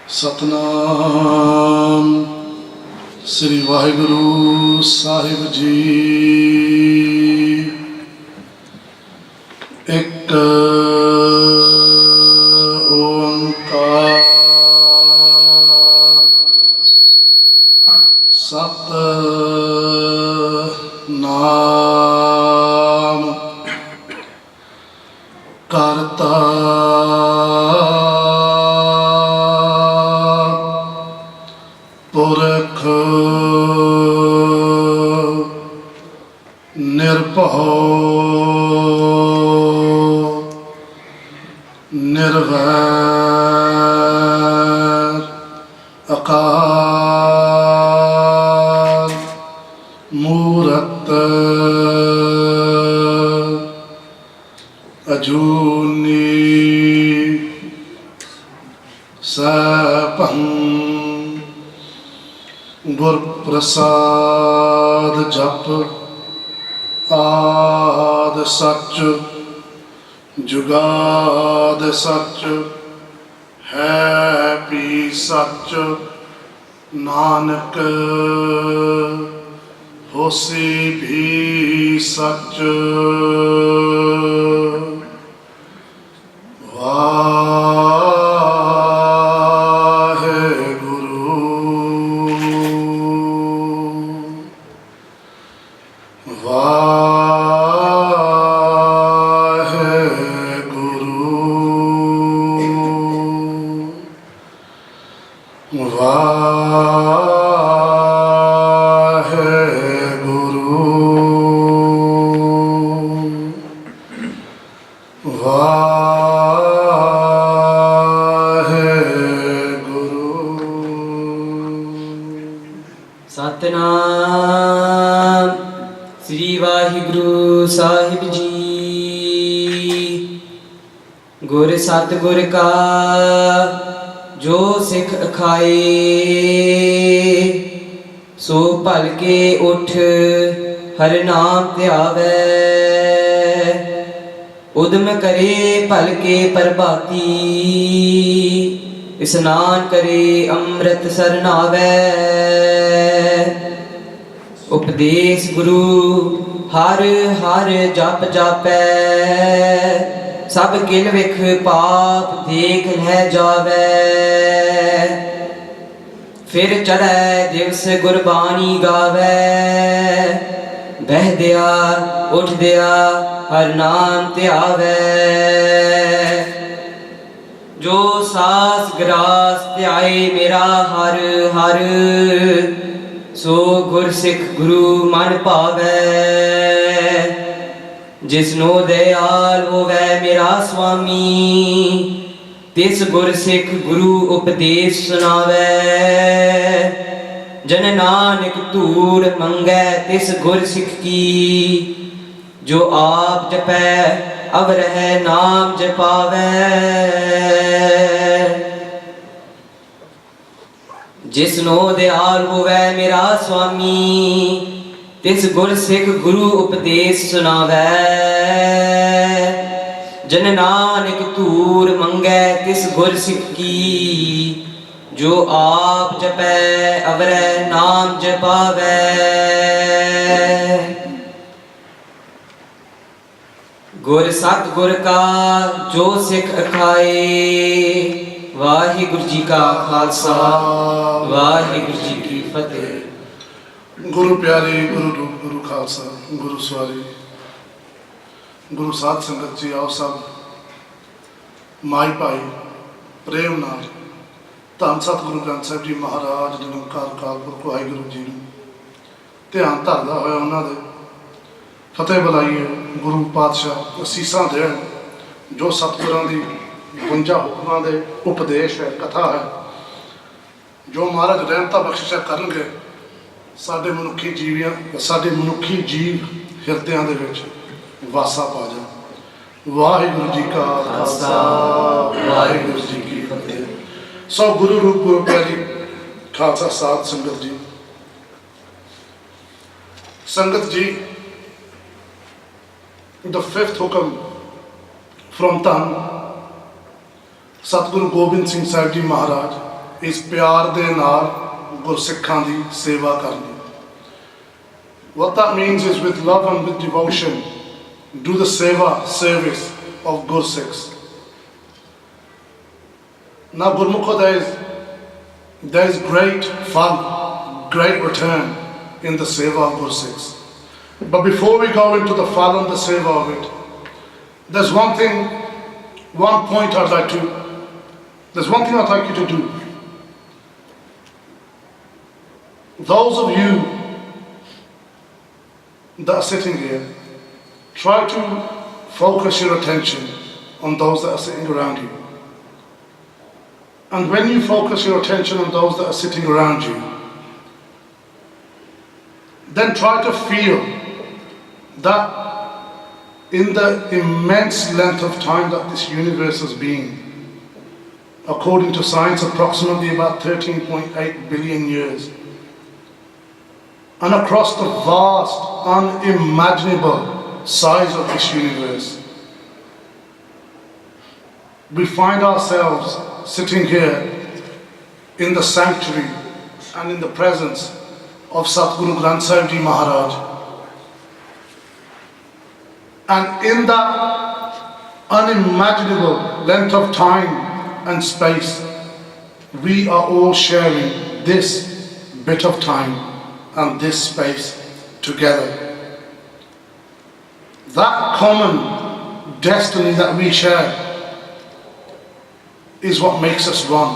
ਸਤਨਾਮ ਸ੍ਰੀ ਵਾਹਿਗੁਰੂ ਸਾਹਿਬ ਜੀ। ਇੱਕ ਓੰਕਾਰ ਸਤਨਾਮ ਕਰਤਾ ਪੁਰਖ ਨਿਰਭਉ ਨਿਰਵੈਰ ਅਕਾਲ ਮੂਰਤ ਅਜੂਨੀ ਸੈਭੰ ਗੁਰ ਪ੍ਰਸਾਦ ਜਪ ਆਦ ਸੱਚ ਜੁਗਾਦ ਸੱਚ ਹੈ ਵੀ ਸੱਚ ਨਾਨਕ ਹੋਸੀ ਵੀ ਸੱਚ। ਸਤਨਾਮ ਸ੍ਰੀ ਵਾਹਿਗੁਰੂ ਸਾਹਿਬ ਜੀ। ਗੁਰ ਸਤਿਗੁਰ ਕਾ ਜੋ ਸਿੱਖ ਅਖਾਏ, ਸੋ ਭਲ ਕੇ ਉਠ ਹਰਿ ਨਾਮ ਧਿਆਵੈ। ਉਦਮ ਕਰੇ ਭਲ ਕੇ ਪ੍ਰਭਾਤੀ, ਇਸਨਾਨ ਕਰੇ ਅੰਮ੍ਰਿਤ ਸਰਨਾਵੈ। ਉਪਦੇਸ਼ ਗੁਰੂ ਹਰ ਹਰ ਜਪ ਜਾਪੈ, ਸਭ ਕਿਲ ਵਿਖ ਪਾਪ ਦੇਖ ਲੈ ਜਾਵੈ। ਫਿਰ ਚੜ੍ਹੈ ਦਿਵਸ ਗੁਰਬਾਣੀ ਗਾਵੈ, ਬਹਿਦਿਆ ਉੱਠਦਿਆ ਹਰ ਨਾਮ ਧਿਆਵੈ। ਜੋ ਸਾਸ ਗਰਾਸ ਧਿਆਏ ਮੇਰਾ ਹਰ ਹਰ, ਸੋ ਗੁਰਸਿੱਖ ਗੁਰੂ ਮਨ ਭਾਵੈ। ਜਿਸਨੋ ਦਇਆਲ ਹੋਵੈ ਮੇਰਾ ਸੁਆਮੀ, ਤਿਸ ਗੁਰਸਿੱਖ ਗੁਰੂ ਉਪਦੇਸ਼ ਸੁਣਾਵੈ। ਜਨ ਨਾਨਕ ਧੂੜ ਮੰਗੈ ਤਿਸ ਗੁਰਸਿੱਖ ਕੀ, ਜੋ ਆਪ ਜਪੈ ਅਵਰਹਿ ਨਾਮ ਜਪਾਵੈ। ਜਿਸਨੋ ਦਿਆਲ ਹੋਵੈ ਮੇਰਾ ਸੁਆਮੀ, ਤਿਸ ਗੁਰਸਿੱਖ ਗੁਰੂ ਉਪਦੇਸ਼ ਸੁਣਾਵੈ। ਜਨ ਨਾਨਕ ਧੂੜ ਮੰਗੈ ਤਿਸ ਗੁਰਸਿੱਖ ਕੀ, ਜੋ ਆਪ ਜਪੈ ਅਵਰਹਿ ਨਾਮ ਜਪਾਵੈ। ਗੁਰ ਸਤਿਗੁਰ ਕਾ ਜੋ ਸਿੱਖ ਅਖਾਏ, ਵਾਹਿਗੁਰੂ ਜੀ ਕਾ ਖਾਲਸਾ ਵਾਹਿਗੁਰੂ ਜੀ ਕੀ ਫਤਿਹ। ਗੁਰੂ ਪਿਆਰੇ, ਗੁਰੂ ਰੂਪ, ਗੁਰੂ ਖਾਲਸਾ, ਗੁਰੂ ਸਵਾਰੀ, ਗੁਰੂ ਸਾਧ ਸੰਗਤ ਜੀ, ਆਓ ਸਭ ਮਾਈ ਭਾਈ ਪ੍ਰੇਮ ਨਾਲ ਧੰਨ ਸਤਿਗੁਰੂ ਗ੍ਰੰਥ ਸਾਹਿਬ ਜੀ ਮਹਾਰਾਜ ਜੀ ਨੂੰ ਅਕਾਲ ਪੁਰਖ ਵਾਹਿਗੁਰੂ ਜੀ ਨੂੰ ਧਿਆਨ ਧਰਦਾ ਹੋਇਆ ਉਹਨਾਂ ਦੇ ਫਤਿਹ ਬੁਲਾਈਏ। ਗੁਰੂ ਪਾਤਸ਼ਾਹ ਅਸੀਸਾਂ ਦੇਣ, ਜੋ ਸਤਿਗੁਰਾਂ ਦੀ 52 ਹੁਕਮਾਂ ਦੇ ਉਪਦੇਸ਼ ਹੈ, ਕਥਾ ਹੈ, ਜੋ ਮਹਾਰਾਜ ਰਹਿਮਤਾਂ ਬਖਸ਼ਿਸ਼ਾਂ ਕਰਨਗੇ ਸਾਡੇ ਮਨੁੱਖੀ ਜੀਵ ਹਿਰਦਿਆਂ ਦੇ ਵਿੱਚ ਵਾਸਾ ਪਾ ਜਾ। ਵਾਹਿਗੁਰੂ ਜੀ ਕਾ ਖਾਲਸਾ ਵਾਹਿਗੁਰੂ ਜੀ ਕੀ ਫਤਿਹ। ਸੋ ਗੁਰੂ ਰੂਪ, ਗੁਰੂ ਪਿਆਰੀ ਖਾਲਸਾ ਸਾਧ ਸੰਗਤ ਜੀ, the fifth Hukam from Tan Satguru Gobind Singh Sahib Ji Maharaj is प्यार दे नाल गुरसिखां दी सेवा करनी. What that means is with love and with devotion, do the seva, service of Gursikhs. Now Gurmukha, there is great fun, great return in the seva of Gursikhs. But before we go into the fun and the seva of it, there's one thing I'd like you to do. Those of you that are sitting here, try to focus your attention on those that are sitting around you. And when you focus your attention on those that are sitting around you, then try to feel that in the immense length of time that this universe has been, according to science, approximately about 13.8 billion years, and across the vast, unimaginable size of this universe, we find ourselves sitting here in the sanctuary and in the presence of Satguru Granth Sahib Ji Maharaj. And in that unimaginable length of time and space, we are all sharing this bit of time and this space together. That common destiny that we share is what makes us one.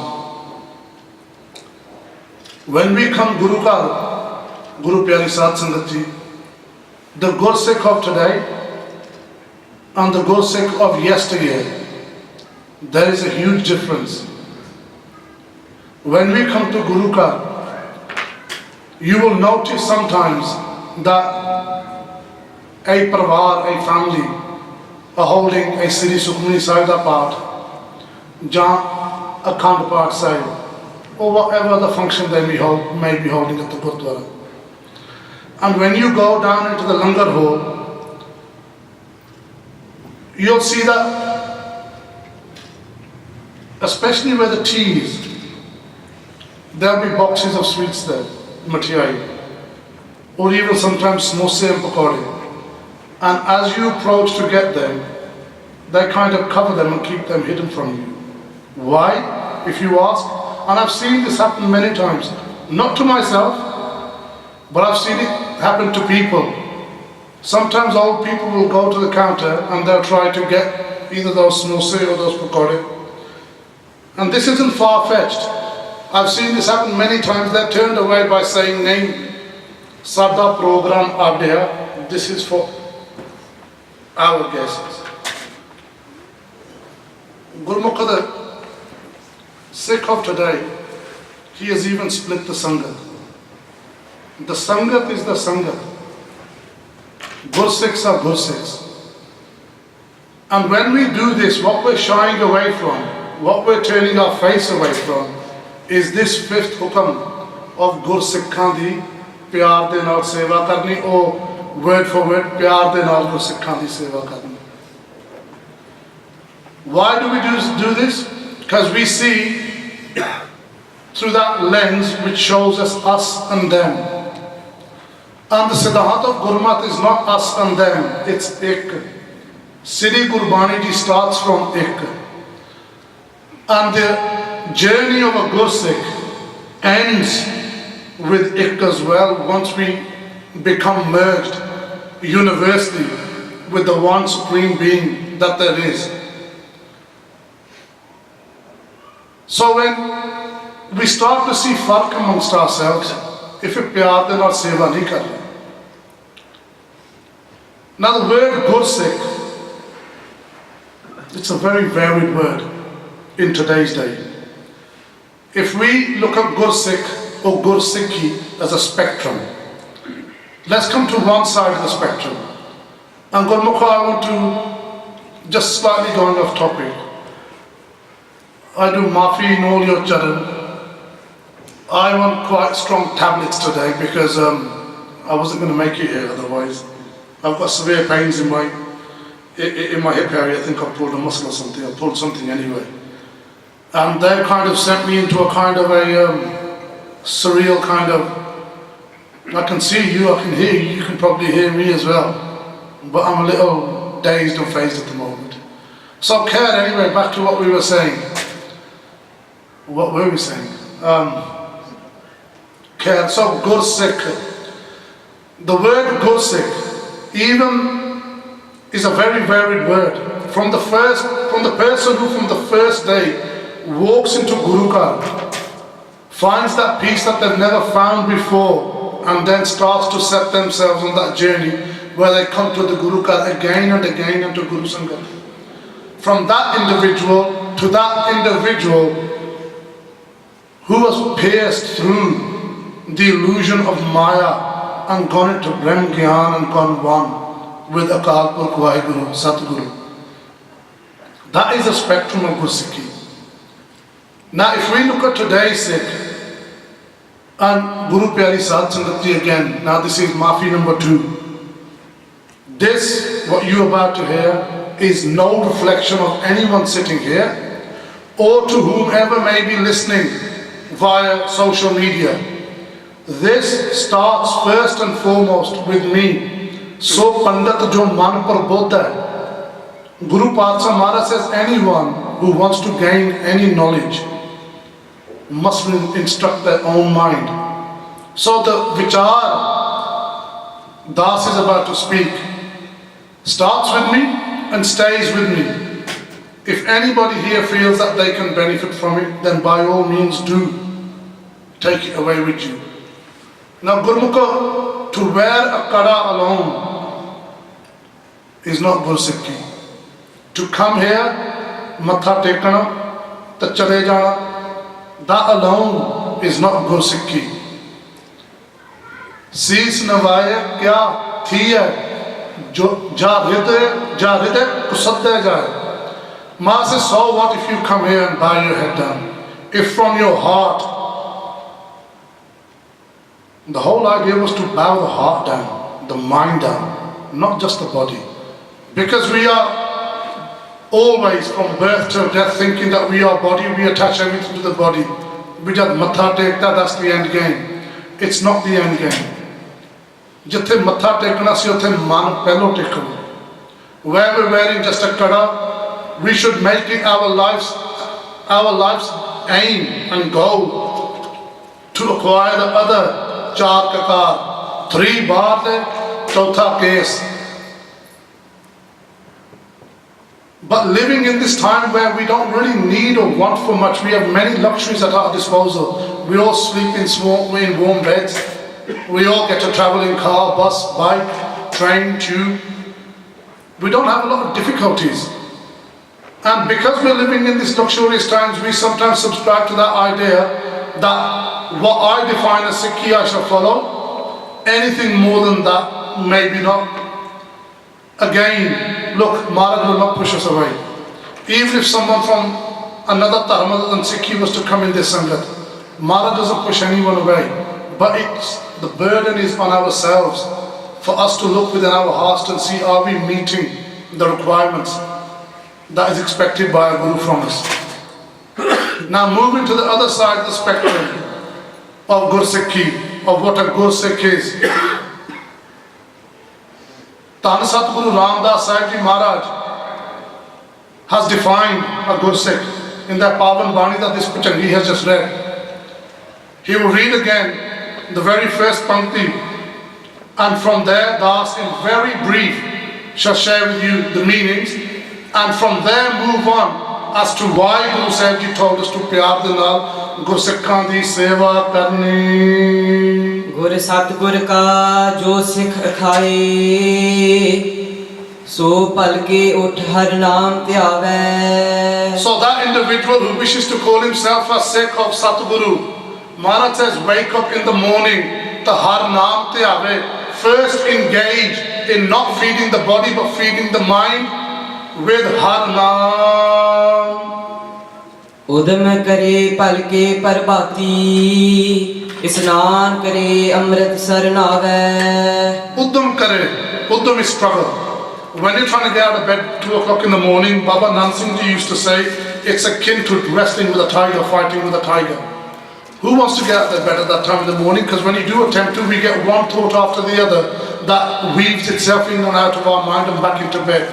When we come Guru Pyari Sadh Sangat Ji, the Gursikh of today and the Gursikh of yesteryear, there is a huge difference. When we come to Guru Ka, you will notice sometimes that a parvar, a family, are holding a Sri Sukhmani Sahib da Path, a Khand Path Sahib, or whatever the function they may be holding at the Gurdwara. And when you go down into the Langar hall, you'll see that, especially where the tea is, there'll be boxes of sweets there, mathiyai, or even sometimes samosa and pakode. And as you approach to get them, they kind of cover them and keep them hidden from you. Why? If you ask, and I've seen this happen many times, not to myself, but I've seen it happen to people. Sometimes old people will go to the counter and they'll try to get either those samosa or those pakode. And this isn't far-fetched. I've seen this happen many times. They're turned away by saying, "Nahin, Sada program aadya, this is for our guests." Gurmukha, the Sikh of today, he has even split the Sangat. The Sangat is the Sangat. Gursikhs are Gursikhs. And when we do this, what we're shying away from, what we're turning our face away from, is this fifth Hukam of Gursikhs di pyar de naal sewa karni, or word for word, pyar de naal Gursikhs di sewa karni. Why do we do this? Because we see through that lens which shows us and them. And the Siddhant of Gurmat is not us and them, it's Ik. Sri Gurbani Ji starts from Ik. And the journey of a Gursikh ends with Ik as well, once we become merged universally with the one supreme being that there is. So when we start to see fark amongst ourselves, if we pyar de naal seva nahi kar rahe. Now the word Gursikh, it's a very varied word in today's day. If we look at Gursikh or Gursikhi as a spectrum, let's come to one side of the spectrum. And Gurmukha, I want to just slightly going off topic. I do Mafi in all your charan. I want quite strong tablets today because I wasn't going to make it here otherwise. I've got severe pains in my hip area. I think I pulled a muscle or something. I pulled something anyway. And they kind of sent me into a kind of a surreal kind of, I can see you, I can hear you, you can probably hear me as well. But I'm a little dazed and phased at the moment. So Khair, anyway, back to what we were saying. What were we saying? Khair, so Gursikh. The word Gursikh even is a very varied word. From the person who from the first day walks into Gurukar, finds that peace that they've never found before, and then starts to set themselves on that journey where they come to the Gurukar again and again and to Guru Sangat. From that individual to that individual who was pierced through the illusion of Maya and gone into Brahm Gyan and gone one with Akal Purkh Vaheguru, Satguru. That is the spectrum of Gursikhi. Now if we look at today's Sikh and Guru Pyari Sadh Sangat Ji again, now this is Mafi number 2. This, what you are about to hear, is no reflection of anyone sitting here or to whomever may be listening via social media. This starts first and foremost with me. So Pandit jo man par bodha hai. Guru Padshah Maharaj says anyone who wants to gain any knowledge must instruct their own mind. So the Vichar Das is about to speak starts with me and stays with me. If anybody here feels that they can benefit from it, then by all means do take it away with you. Now Gurmukha, to wear a kada alone is not Gursikhi. To come here, matha tekana, ta chale jana, that alone is not Gursikhi. Siis navaye kya thi hai, jo ja hriday kusadde jaye. Ma says, so what if you come here and bow your head down? If from your heart, the whole idea was to bow the heart down, the mind down, not just the body. Because we are always from birth to death thinking that we are body, we attach everything to the body. We just matha tekta, that's the end game. It's not the end game. Jithe matha tekna si uthe man pehlo tekho. Where we're wearing just a kada, we should make it our life's aim and goal to acquire the other char kakar, 3 baar de, chautha case. But living in this time where we don't really need or want for much, we have many luxuries at our disposal. We all sleep in warm beds. We all get to travel in car, bus, bike, train, tube. We don't have a lot of difficulties. And because we're living in these luxurious times, we sometimes subscribe to that idea that what I define as Sikhi I shall follow. Anything more than that, maybe not. Again, look, Maharaj will not push us away. Even if someone from another dharma other than Sikhi was to come in this Sangat, Maharaj doesn't push anyone away. But the burden is on ourselves for us to look within our hearts and see, are we meeting the requirements that is expected by a Guru from us. Now moving to the other side of the spectrum of Gursikhi, of what a Gursikh is. Tan Satguru Ramdas Sahib Ji Maharaj has defined a Gursikh in that Pavan Bani that this Pachangi has just read. He will read again the very first Pankti, and from there Das in very brief shall share with you the meanings, and from there move on as to why Guru Sahib Ji told us to pyar de naal Gursikhs di sewa karni. गुर सतगुर का जो सिख खाए सो पल के उठ हर नाम त्यावे. So that individual who wishes to call himself a Sikh of Satguru, Maharaj says, wake up in the morning to har naam tyave. First engage in not feeding the body but feeding the mind with har naam. उदम करे पल के प्रभाती स्नान करे अमृत sir नावे. Uddam is struggle. When you're trying to get out of bed 2 o'clock in the morning, Baba Nansingh Ji used to say, it's akin to wrestling with a tiger, fighting with a tiger. Who wants to get out of bed at that time in the morning? Because when you do attempt to, we get one thought after the other that weaves itself in and out of our mind and back into bed.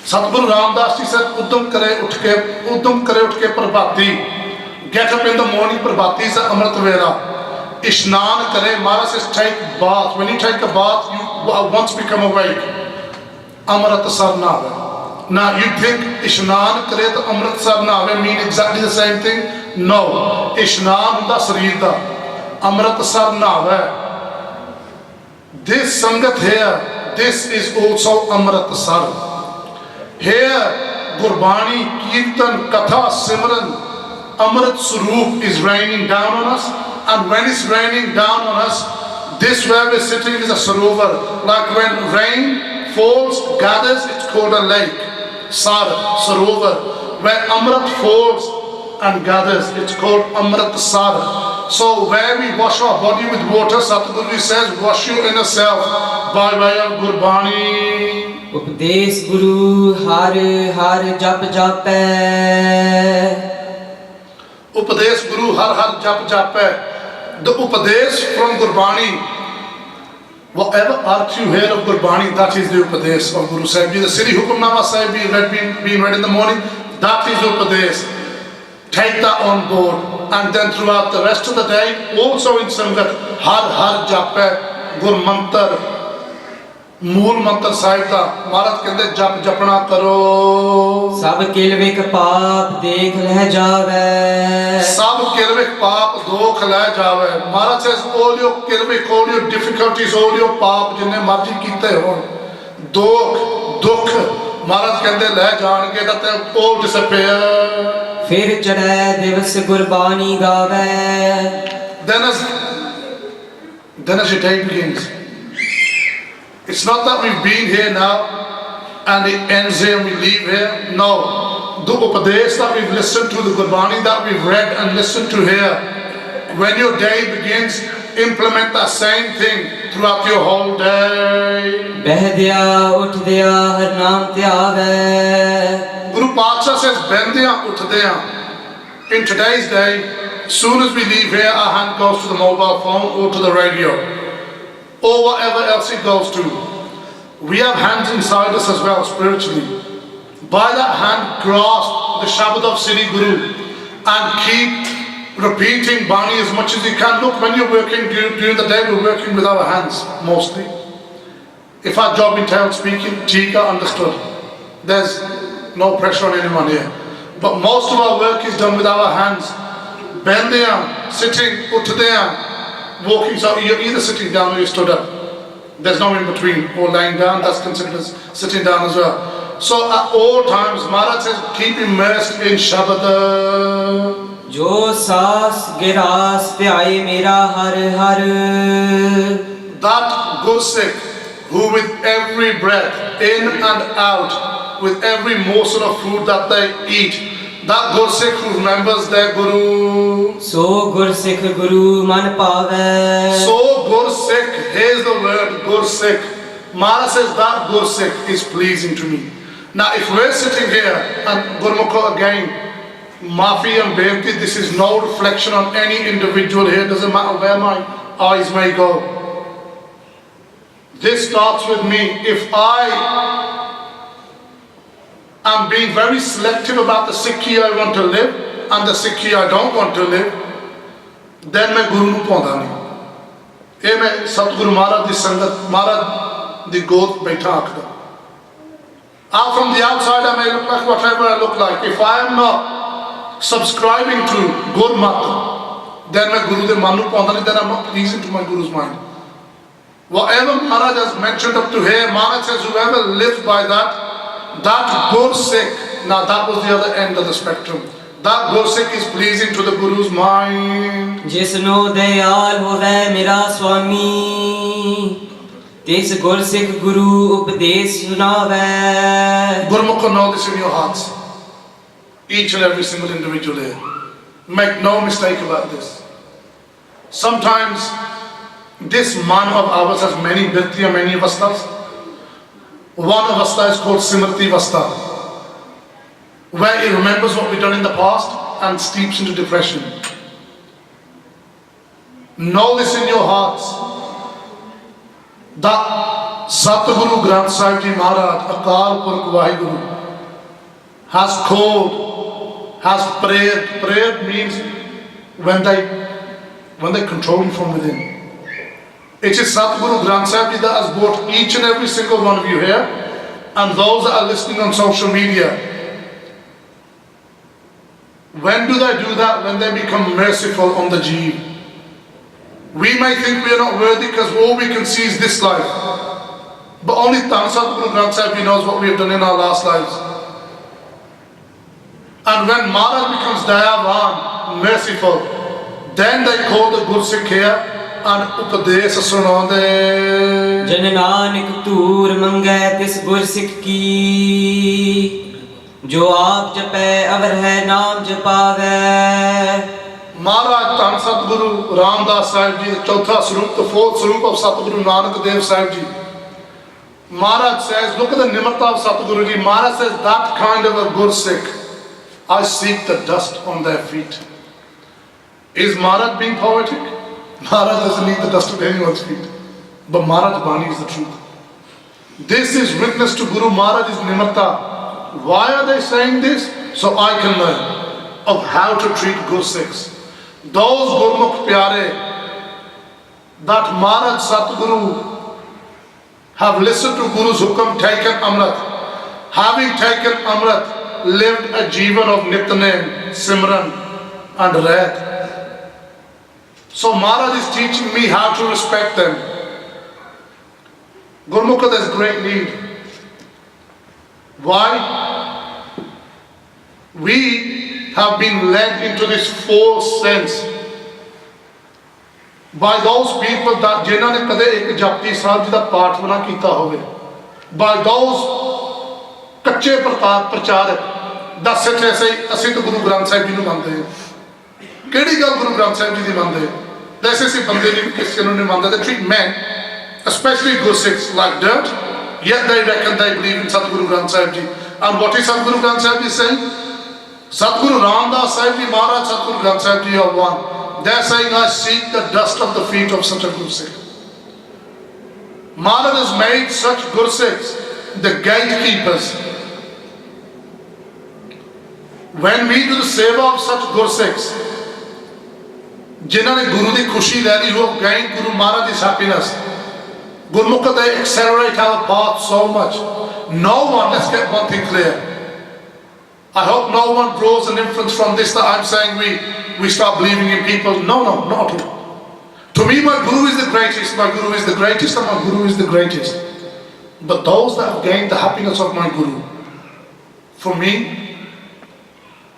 Satguru Ramdas ji said, Udam kare utke prabhati. Get up in the morning, prabhati is Amrit Vela. Ishnan kare, Mara says, take bath. When you take a bath, you once become awake. Amrit Sarnava. Now you think Ishnan kare to Amrit Sarnava mean exactly the same thing? No. Ishnan hunda sareer da. Amrit Sarnava. This Sangat here, this is also Amrit Sar. Here, Gurbani, Kirtan, Katha, Simran, Amrit Surup is raining down on us. And when it's raining down on us, this where we're sitting is a sarovar. Like when rain falls, gathers, it's called a lake. Sar, sarovar. Where Amrit falls and gathers, it's called Amrit Sar. So where we wash our body with water, Satguru says, wash your inner self by way of Gurbani. Upades Guru har har jap japé. Upades Guru har har jap japé. The Upades from Gurbani, whatever arch you hear of Gurbani, that is the Upades of Guru Sahib. The Sri Hukamnama Sahib being read in the morning, that is Upades. Take that on board, and then throughout the rest of the day, also in Sangat, har har japé, Gur Mantar, मूल मंत्र साहिब का महाराज कहते जप जपना करो सब किलविक पाप देख लह जावे सब किलविक पाप दोख लह जावे महाराज says all your किलविक all your difficulties all your पाप जिन्हें मर्जी कीते हो दोख दुख महाराज कहते लह जाएंगे that all disappear फिर चढ़े दिवस गुरबानी गावे then as your day begins. It's not that we've been here now and it ends here and we leave here. No. The Upadesh that we've listened to, the Gurbani that we've read and listened to here, when your day begins, implement that same thing throughout your whole day. Behdiya uthdiya har naam tyave. Guru Paksha says, Bendiya uthdiya. In today's day, as soon as we leave here, our hand goes to the mobile phone or to the radio. Or whatever else it goes to. We have hands inside us as well, spiritually. By that hand, grasp the Shabad of Sri Guru and keep repeating Bani as much as you can. Look, when you're working during the day, we're working with our hands, mostly. If our job entails speaking, Tika understood. There's no pressure on anyone here. But most of our work is done with our hands. Bendiyam, sitting, uttadiyam, walking, so you're either sitting down or you stood up. There's no in between, or lying down, that's considered as sitting down as well. So at all times, Maharaj says, keep immersed in Shabad. Jo saas giras pyai mera har har. That Gursikh, who with every breath, in and out, with every morsel of food that they eat, that Gursikh who remembers their Guru. So Gursikh Guru man pave. So Gursikh, here's the word Gursikh. Maharaj says that Gursikh is pleasing to me. Now if we're sitting here and Gurmukha again, Mafi and Bhakti, this is no reflection on any individual here, doesn't matter where my eyes may go. This starts with me. If I I'm being very selective about the Sikhi I want to live and the Sikhi I don't want to live, then मैं गुरु नूं पाउंदा नहीं। ये मैं सतगुरु महाराज दी संगत महाराज दी गोद बैठा आखदा। From the outside I may look like whatever I look like. If I am not subscribing to Gurmat, then मैं गुरु दे मन नूं पाउंदा नहीं, then I'm not pleasing to my Guru's mind. Whatever Maharaj has mentioned up to here, Maharaj says whoever lives by that Gursikh, now that was the other end of the spectrum. That Gursikh is pleasing to the Guru's mind. Jisno dayal hove mera swami, tis Gursikh Guru updesh sunave. Gurmukh, know this in your hearts. Each and every single individual here. Make no mistake about this. Sometimes this man of ours has many birthi and many avasthas. One avastha is called Simrati Avastha. where he remembers what we've done in the past and steeps into depression. Know this in your hearts, that Satguru Granth Sahib Ji Maharaj, Akal Purkh Vaheguru, has called, has prayed. Prayer means when they control you from within. It is Satguru Granth Sahib Ji that has brought each and every single one of you here, and those that are listening on social media. When do they do that? When they become merciful on the Jeev. We may think we are not worthy because all we can see is this life. But only Tan Satguru Granth Sahib Ji knows what we have done in our last lives. And when Maharaj becomes Dayavan, merciful, then they call the Gursikh here and Upadesh Sunande. Jan Nanak Tur Mangay tis Gursikh ki, जो आप जपै अवर है नाम जपावे. Maharaj Tan Satguru Ramdas Sahib Ji, the Chautha Swarup, the fourth Swarup of Satguru Nanak Dev Sahib Ji. Maharaj says, look at the Nimarta of Satguru Ji. Maharaj says, that kind of a Gursikh, I seek the dust on their feet. Is Maharaj being poetic? Maharaj doesn't need the dust of anyone's feet. But Maharaj Bani is the truth. This is witness to Guru Maharaj's Nimarta. Why are they saying this? So I can learn of how to treat Gursikhs. Those Gurmukh Pyare that Maharaj Satguru have listened to Guru's Hukam, taken Amrit. Having taken Amrit, lived a Jeevan of Nityanem, Simran and Rahat. So Maharaj is teaching me how to respect them. Gurmukha, there's great need. Why? We have been led into this false sense by those people that जिन्हों ने कदे एक जापी साहब जी दा पाठ बना कीता होवे, by those कच्चे प्रचारक दस ऐसे असी तो गुरु ग्रंथ साहिब जी नूं मनदे हैं. केड़ी गल गुरु ग्रंथ साहिब जी दी मनदे? ऐसे ऐसे बंदे नहीं किसी नूं नहीं मनदे. They treat men, especially Gursikhs, like dirt, yet they reckon they believe in Satguru Granth Sahib Ji. And what is Satguru Granth Sahib Ji saying? Satguru Ramdas Sahib Ji Maharaj, Satguru Granth Sahib Ji are one. They are saying, I seek the dust of the feet of such a Gursikh. Maharaj has made such Gursikhs the gatekeepers. When we do the sewa of such Gursikhs, जिन्होंने गुरु की खुशी ले ली, who have gained Guru Maharaj's happiness, Gurmukha, they accelerate our path so much. No one, let's get one thing clear. I hope no one draws an inference from this that I'm saying we start believing in people. No, not at all. To me, my Guru is the greatest, my Guru is the greatest, and my Guru is the greatest. But those that have gained the happiness of my Guru, for me,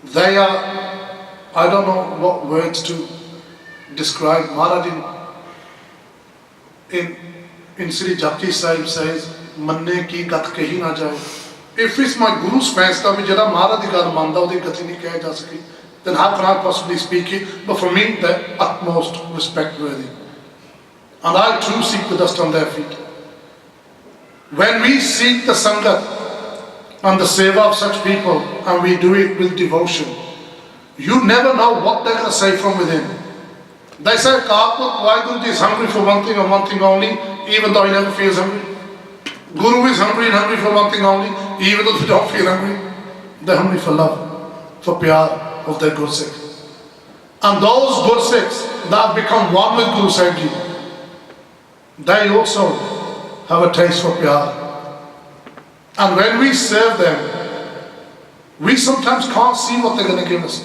they are, I don't know what words to describe. Maharaj in Sri Japji Sahib says, Manne ki gat kahi na jaye. If it's my Guru's faisla bi jada Maharaj di gal manda odi gati nahi kahi ja saki, then how can I possibly speak it? But for me, they're utmost respect worthy. And I too seek the dust on their feet. When we seek the Sangat and the seva of such people, and we do it with devotion, you never know what they're going to say from within. They say, why Guruji is hungry for one thing and one thing only, even though he never feels hungry. Guru is hungry and hungry for one thing only, even though they don't feel hungry. They're hungry for love, for pyar of their Gursikh. And those Gursikhs that have become one with Guru Sahib Ji, they also have a taste for pyar. And when we serve them, we sometimes can't see what they're going to give us.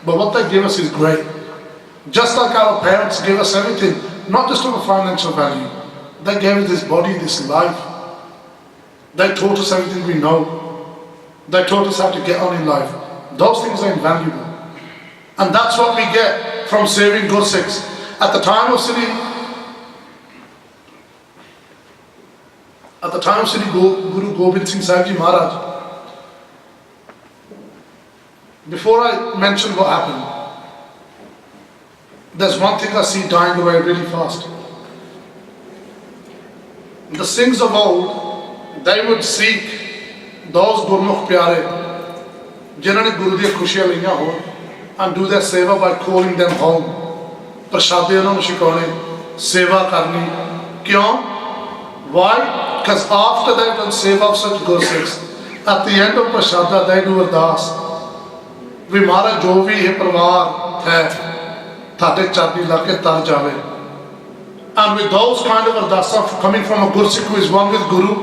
But what they give us is great. Just like our parents give us everything, not just of a financial value. They gave us this body, this life. They taught us everything we know. They taught us how to get on in life. Those things are invaluable. And that's what we get from serving Gursikhs. At the time of Sri Guru Gobind Singh Sahib Ji Maharaj, before I mention what happened, there's one thing I see dying away really fast. The Singhs of old, they would seek those Gurmukh Pyare जिन्होंने गुरु दी खुशियां लिया हो, and do their seva by calling them home. प्रसादे उन्होंने शिकाने, सेवा करनी, क्यों? Why? Because after they've done seva of such Gursikhs, at the end of prasada they do ardas. भी हमारा जो भी ये परिवार है, थाटे चाबी लाके तर जावे. And with those kind of ardasa coming from a Gursikh who is one with Guru,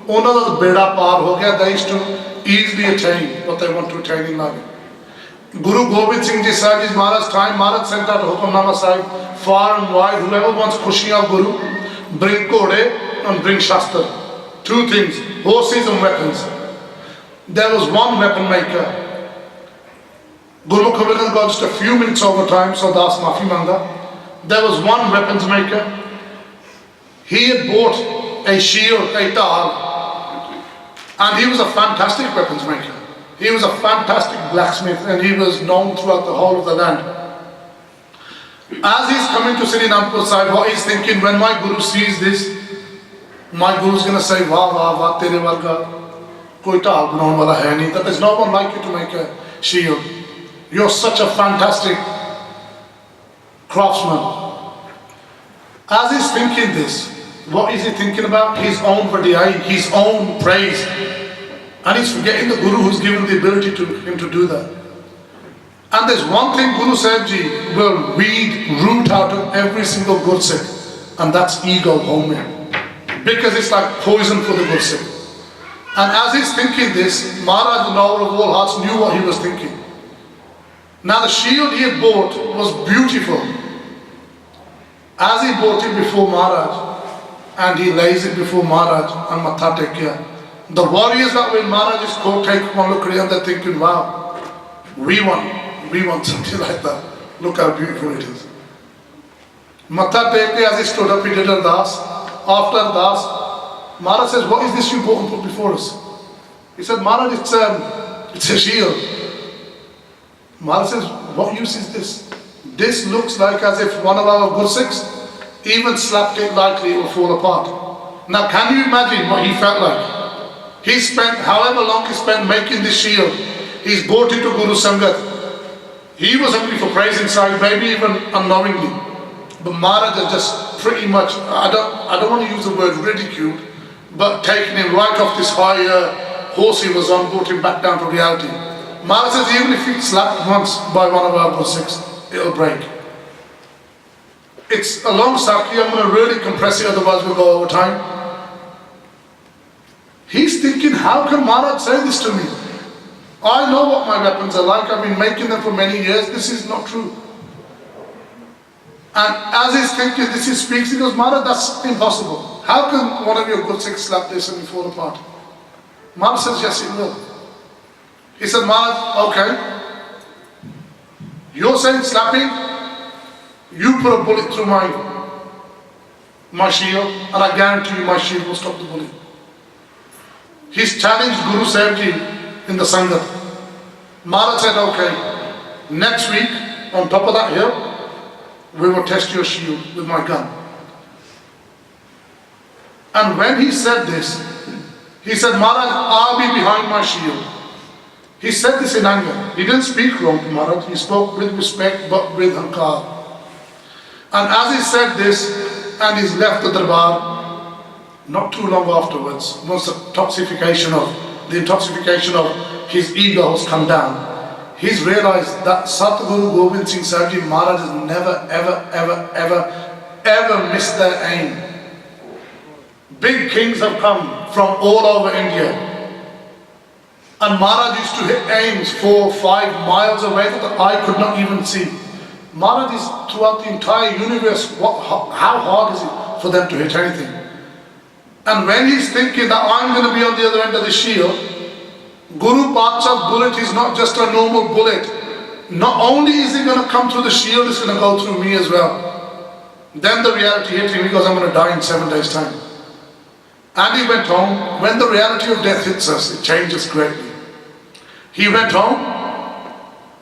उन्होंने तो बेड़ा पार हो गया. They used to easily attain what they want to attain in life. Guru Gobind Singh ji said in Maharaj's time, Maharaj sent out Hukam side far and wide, whoever wants khushi of Guru, bring Kode and bring Shastra. Two things, horses and weapons. There was one weapon maker. Guru Gobind has got just a few minutes over time, so Das Mafi Manga. There was one weapons maker. He had bought a shield, a tar, and he was a fantastic weapons maker. He was a fantastic blacksmith and he was known throughout the whole of the land. As he's coming to Sri Nagpur side, what he's thinking, when my Guru sees this, my Guru is going to say, Wah, wah, wah, tere varga, koi taal banaun wala hai nahi, that there's no one like you to make a shield. You're such a fantastic craftsman. As he's thinking this, what is he thinking about? His own vadiyai, his own praise. And he's forgetting the Guru who's given the ability to him to do that. And there's one thing Guru Sahib Ji will root out of every single Gursikh, and that's ego homing. Because it's like poison for the Gursikh. And as he's thinking this, Maharaj, the knower of all hearts, knew what he was thinking. Now the shield he had bought was beautiful. As he bought it before Maharaj, and he lays it before Maharaj and Matha Tekya, the warriors that when Maharaj is called, take one look at it and they're thinking, wow, we want something like that. Look how beautiful it is. Matha Tekya, as he stood up, he did ardas. After ardas, Maharaj says, what is this you bought and put before us? He said, Maharaj, it's a shield. Maharaj says, what use is this? This looks like as if one of our Gursikhs even slapped it lightly, it will fall apart. Now can you imagine what he felt like? He spent, however long he spent making this shield, he's brought it to Guru Sangat. He was hungry for praise inside, maybe even unknowingly. But Maharaj has just pretty much, I don't want to use the word ridiculed, but taken him right off this high horse he was on, brought him back down to reality. Maharaj says even if he's slapped once by one of our Gursikhs, it'll break. It's a long sakhi, I'm going to really compress it, otherwise we'll go over time. He's thinking, how can Maharaj say this to me? I know what my weapons are like, I've been making them for many years, this is not true. And as he's thinking this, he speaks, he goes, Maharaj, that's impossible. How can one of your Gursikhs slap this and fall apart? Maharaj says, yes, it will. He said, Maharaj, okay. You're saying slapping? You put a bullet through my shield, and I guarantee you my shield will stop the bullet. He's challenged Guru Sahib Ji in the Sangat. Maharaj said, okay, next week, on top of that hill, we will test your shield with my gun. And when he said this, he said, Maharaj, I'll be behind my shield. He said this in anger. He didn't speak wrong to Maharaj, he spoke with respect but with hankar. And as he said this, and he's left the darbar, not too long afterwards, once the intoxication of his ego has come down, he's realized that Satguru Gobind Singh Sahib Ji Maharaj has never, ever missed their aim. Big kings have come from all over India. And Maharaj used to hit aims 4 or 5 miles away that the eye could not even see. Maharaj is throughout the entire universe, how hard is it for them to hit anything? And when he's thinking that I'm going to be on the other end of the shield, Guru Pacha's bullet is not just a normal bullet. Not only is it going to come through the shield, it's going to go through me as well. Then the reality hit him, he goes, I'm going to die in 7 days' time. And he went home. When the reality of death hits us, it changes greatly. He went home,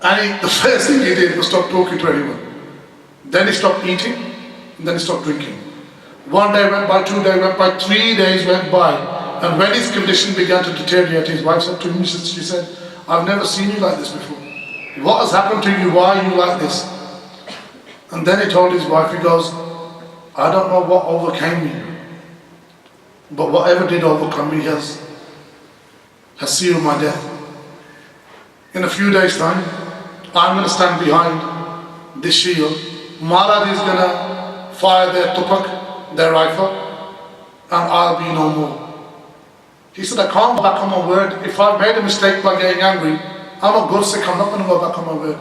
and the first thing he did was stop talking to anyone. Then he stopped eating, and then he stopped drinking. 1 day went by, 2 days went by, 3 days went by. And when his condition began to deteriorate, his wife said to him, she said, I've never seen you like this before. What has happened to you? Why are you like this? And then he told his wife, he goes, I don't know what overcame me, but whatever did overcome me has sealed my death. In a few days' time, I'm going to stand behind this shield. Maharaj is going to fire their tupak, their rifle, and I'll be no more. He said, I can't go back on my word. If I've made a mistake by getting angry, I'm a Gursikh, I'm not going to go back on my word.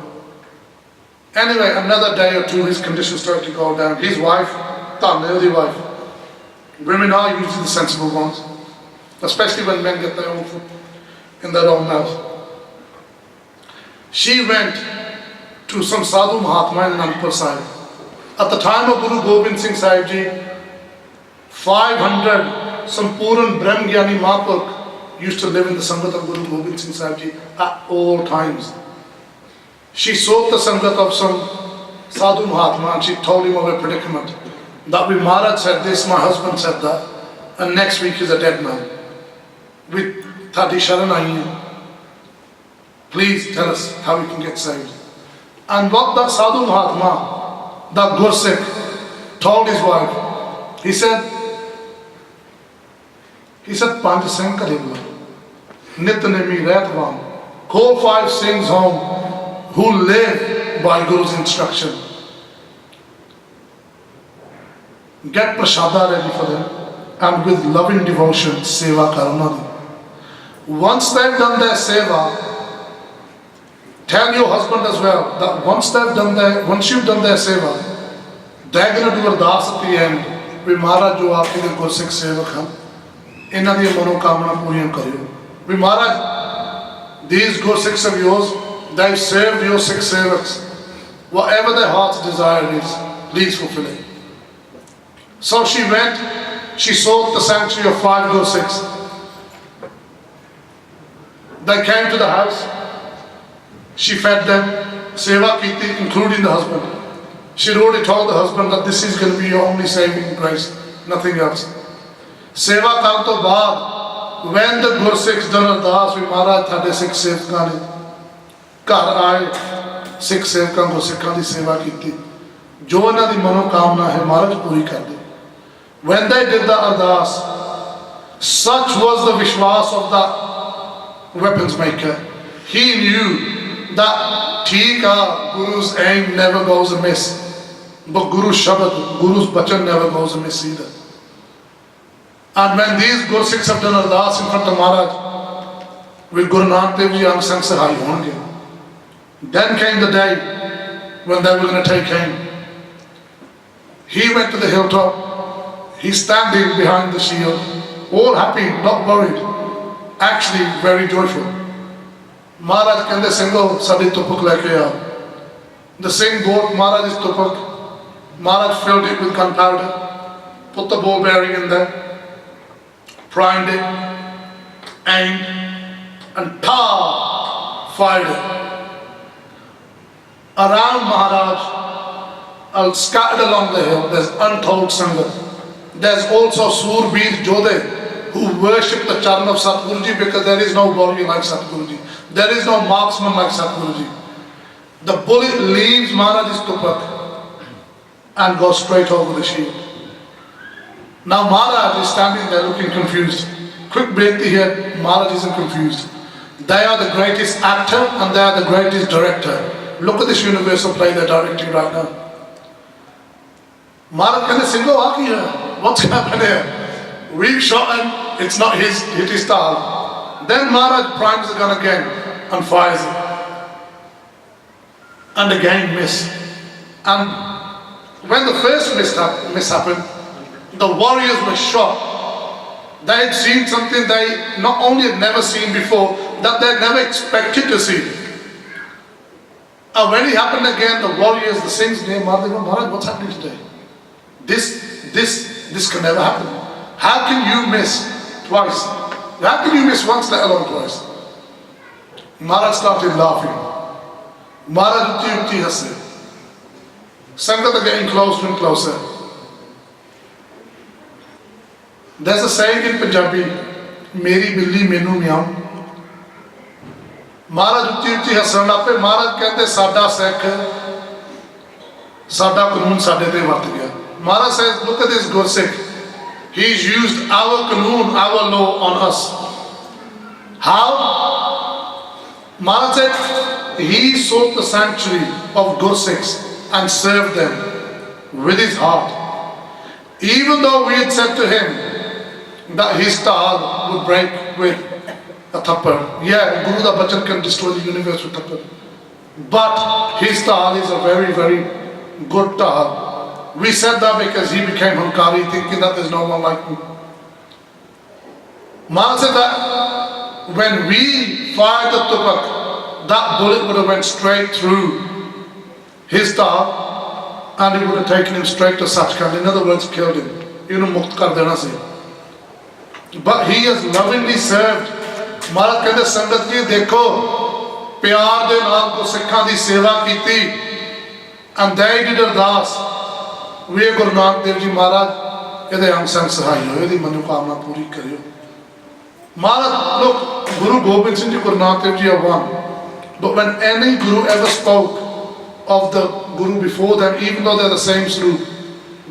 Anyway, another day or two, his condition started to go down. His wife, the wife. Women are usually the sensible ones, especially when men get their own food in their own mouth. She went to some Sadhu Mahatma in Anandpur Sahib. At the time of Guru Gobind Singh Sahib Ji, 500 Sampuran Brahmgyani Mahapurukh used to live in the Sangat of Guru Gobind Singh Sahib Ji at all times. She sought the Sangat of some Sadhu Mahatma and she told him of her predicament. That we Maharaj said this, my husband said that, and next week he's a dead man. With Thadi Sharan Ayi. Please tell us how we can get saved. And what that Sadhu Mahatma, that Gursikh, told his wife, he said, Panj Singh Karibla, Nitnemi Retvam, call 5 Singhs home who live by Guru's instruction. Get prasada ready for them, and with loving devotion, sewa karna. Once they've done their sewa, tell your husband as well that once you've done their seva, they're going to do ardas at the end. We Maharaj jo aapke de Gursikh sevak hain, inna di manokamna puriyan kariyo. We Maharaj, these Gursikhs of yours, they've served your Sikh sevaks. Whatever their heart's desire is, please fulfill it. So she went, she sought the sanctuary of 5 Gursikhs. They came to the house. She fed them, seva kiti, including the husband. She already told the husband that this is going to be your only saving grace, nothing else. Seva karan to baad, when the Gursikhs done ardas, we Maharaj thade Sikh sevkan ne ghar aaye, Sikh sevkan Gursikhs di seva kiti. Jo inna di manokamna hai, Maharaj puri kar de. When they did the ardas, such was the vishwas of the weapons maker. He knew that Guru's aim never goes amiss, but Guru's Shabad, Guru's Bachan never goes amiss either. And when these Gursikhs have done ardas in front of Maharaj, with Guru Nanak Dev Ji ang sang sahai honge. Then came the day when they were going to take him. He went to the hilltop, he's standing behind the shield, all happy, not worried, actually very joyful. Maharaj kende Singho sadi tupuk leke aa. The Singh bought Maharaj's tupuk. Maharaj filled it with gunpowder, put the ball bearing in there, primed it, aimed, and fired it. Around Maharaj, scattered along the hill, there's untold Sangat. There's also Surbir Jodhe who worship the Charan of Satguruji because there is no warrior like Satguruji. There is no marksman like Satguruji. The bullet leaves Maharaj's tupak and goes straight over the shield. Now Maharaj is standing there looking confused. Quick break here, Maharaj isn't confused. They are the greatest actor and they are the greatest director. Look at this universal play they're directing right now. Maharaj kende Singho aa ki hai? What's happened here? We've shot him, it's not hit his style. Then Maharaj primes the gun again and fires it. And again miss. And when the first miss happened, the warriors were shocked. They had seen something they not only had never seen before, that they had never expected to see. And when it happened again, the warriors, the Singhs named Maharaj, what's happening today? This can never happen. How can you miss twice? How can you miss once, let alone twice? Maharaj started laughing. Maharaj utti hasse. Sangat are getting closer and closer. There's a saying in Punjabi, Meri billi menu meow. महाराज उच्ची उच्ची हसन लग पे। महाराज कहते साडा सिख साडा कानून साडे ते वरत गया। महाराज says look at this Gursikh, he's used our कानून, our law on us. How? Maharaj said he sought the sanctuary of Gursikhs and served them with his heart, even though we had said to him that his taal would break with a thappar. Yeah, Guru da Bachan can destroy the universe with thappar, but his taal is a very, very good taal. We said that because he became Hunkari, thinking that there's no one like me. Maharaj said that when we fired the tupak, that bullet would have went straight through his taal and it would have taken him straight to Sachkhand. In other words, killed him. Even mukt kar dena si. But he has lovingly served. Maharaj कहते संगत जी देखो प्यार दे नाल को सिखां दी सेवा कीती, and they did अरदास वे गुरु नानक देव जी महाराज ਇਹਦੇ ਅੰਗ ਸੰਗ ਸਹਾਈ ਹੋਏ, ਇਹਦੀ ਮਨੋਕਾਮਨਾ ਪੂਰੀ ਕਰਿਓ। Maharaj, look, Guru Gobind Singh Ji, Guru Nanak Dev Ji are one, but when any Guru ever spoke of the Guru before them, even though they're the same Swarup,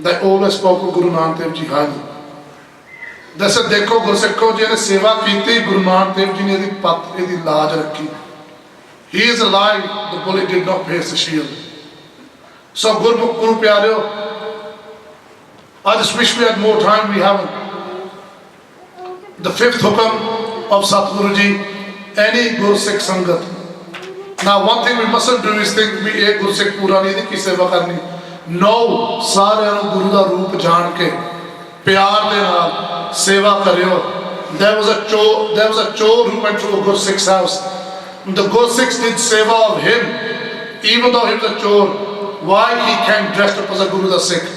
they always spoke of Guru Nanak Dev Ji highly. They said, देखो गुरसिखो जी ने सेवा की, गुरु नानक देव जी ने इहदी पत इहदी लाज रखी. He is alive, the bullet did not pierce the shield. So Guru प्यारियो, I just wish we had more time, we haven't. The fifth hukam of Satguru Ji, any Gursikh Sangat. Now one thing we mustn't do is think we ek Gursikh pura nahi ki seva karni. No, सारे नु गुरु दा रूप जान के प्यार दे नाल सेवा करियो. There was a chor who went to a Gursikh's house. The Gursikhs did seva of him, even though he was a chor. Why? He came dressed up as a Guru da Sikh.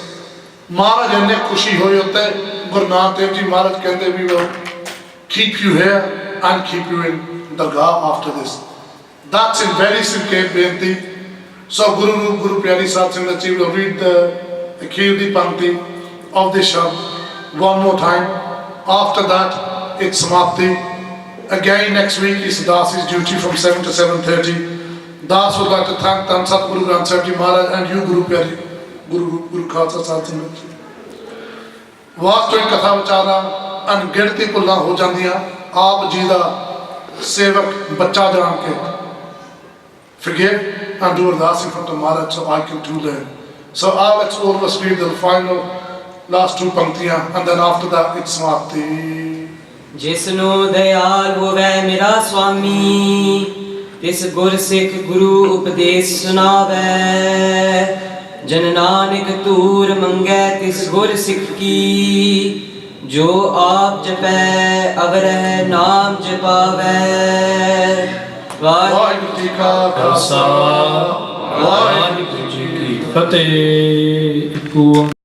Maharaj inne khushi hoyi hote, Guru Nanak Dev Ji Maharaj kehte we will keep you here and keep you in Dargah after this. That's in very Sanket Benti. So Guru Pyari Sat Sangat Ji will read the Akhirdi Pankti of this Shabd one more time. After that, it's Samapti. Again next week is Das's duty from 7 to 7:30. Das would like to thank Tan Satguru Granth Sahib Ji Maharaj and you Guru Pyari, Guru Khalsa Sat Sangat Ji. Was doing Katha Vichara and गिनती भुल्लां हो जांदियां आप जी दा सेवक बच्चा जान के. Forgive and do ardas in front of Maharaj so I can too learn. So let's all of us read the final last two panktiyan and then after that it's Samapti. जिसनु Dayal होवे मेरा स्वामी, तिस गुरसिख गुरु उपदेश सुनावे. जन नानक तूर मंगे तिस गुरसिख की, जो आप जपै अवरह नाम जपावै. वाहिगुरु जी का खालसा, वाहिगुरु जी की फतेह.